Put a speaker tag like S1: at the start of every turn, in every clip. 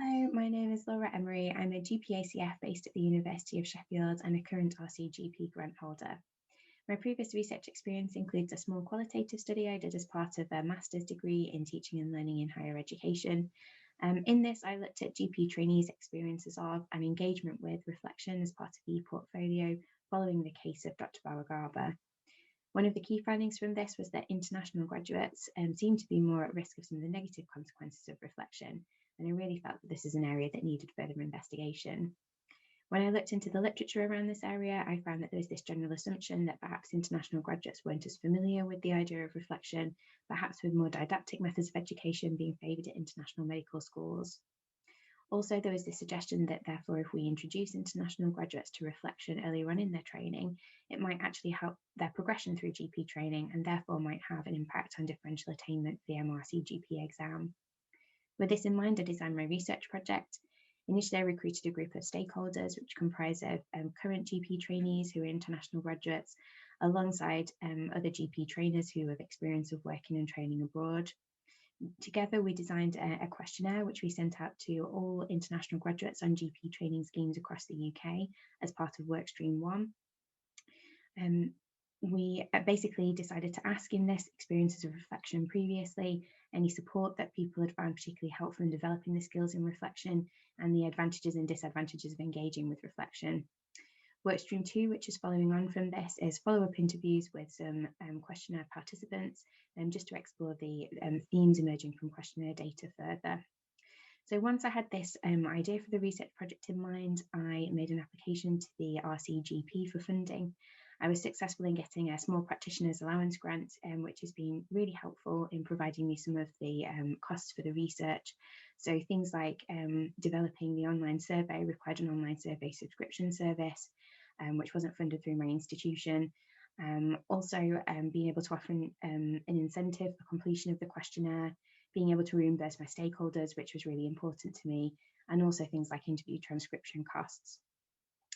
S1: Hello, my name is Laura Emery. I'm a GPACF based at the University of Sheffield and a current RCGP grant holder. My previous research experience includes a small qualitative study I did as part of a master's degree in teaching and learning in higher education. In this, I looked at GP trainees' experiences of and engagement with reflection as part of the portfolio following the case of Dr. Bawagaba. One of the key findings from this was that international graduates seemed to be more at risk of some of the negative consequences of reflection, and I really felt that this is an area that needed further investigation. When I looked into the literature around this area, I found that there was this general assumption that perhaps international graduates weren't as familiar with the idea of reflection, perhaps with more didactic methods of education being favoured at international medical schools. Also, there was this suggestion that therefore, if we introduce international graduates to reflection earlier on in their training, it might actually help their progression through GP training and therefore might have an impact on differential attainment for the RCGP exam. With this in mind, I designed my research project. Initially, I recruited a group of stakeholders, which comprise of current GP trainees who are international graduates, alongside other GP trainers who have experience of working and training abroad. Together, we designed a questionnaire which we sent out to all international graduates on GP training schemes across the UK as part of Workstream 1. We basically decided to ask in this experiences of reflection previously, any support that people had found particularly helpful in developing the skills in reflection, and the advantages and disadvantages of engaging with reflection. Workstream 2, which is following on from this, is follow-up interviews with some questionnaire participants, just to explore the themes emerging from questionnaire data further. So once I had this idea for the research project in mind, I made an application to the RCGP for funding. I was successful in getting a small practitioner's allowance grant, which has been really helpful in providing me some of the costs for the research. So things like developing the online survey required an online survey subscription service, which wasn't funded through my institution. Also being able to offer an incentive for completion of the questionnaire, being able to reimburse my stakeholders, which was really important to me, and also things like interview transcription costs.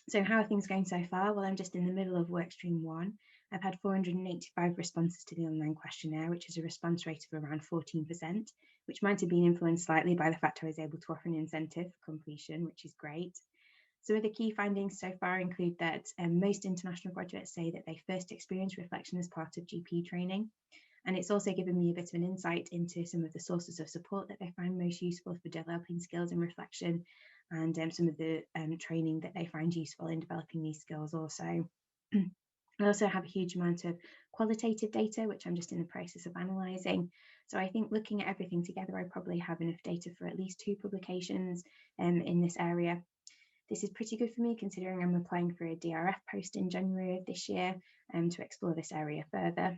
S1: So how are things going so far? Well, I'm just in the middle of Workstream 1. I've had 485 responses to the online questionnaire, which is a response rate of around 14%, which might have been influenced slightly by the fact I was able to offer an incentive for completion, which is great. Some of the key findings so far include that most international graduates say that they first experience reflection as part of GP training. And it's also given me a bit of an insight into some of the sources of support that they find most useful for developing skills in reflection, and some of the training that they find useful in developing these skills also. I also have a huge amount of qualitative data, which I'm just in the process of analysing. So I think looking at everything together, I probably have enough data for at least 2 publications in this area. This is pretty good for me considering I'm applying for a DRF post in January of this year to explore this area further.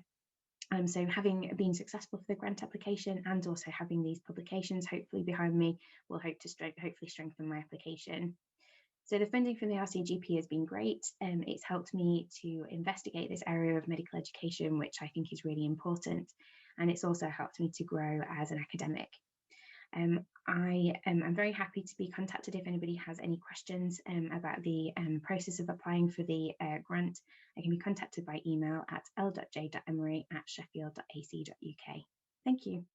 S1: So having been successful for the grant application and also having these publications hopefully behind me will hopefully strengthen my application. So the funding from the RCGP has been great. It's helped me to investigate this area of medical education, which I think is really important. And it's also helped me to grow as an academic. I'm very happy to be contacted if anybody has any questions about the process of applying for the grant. I can be contacted by email at l.j.emery@sheffield.ac.uk. Thank you.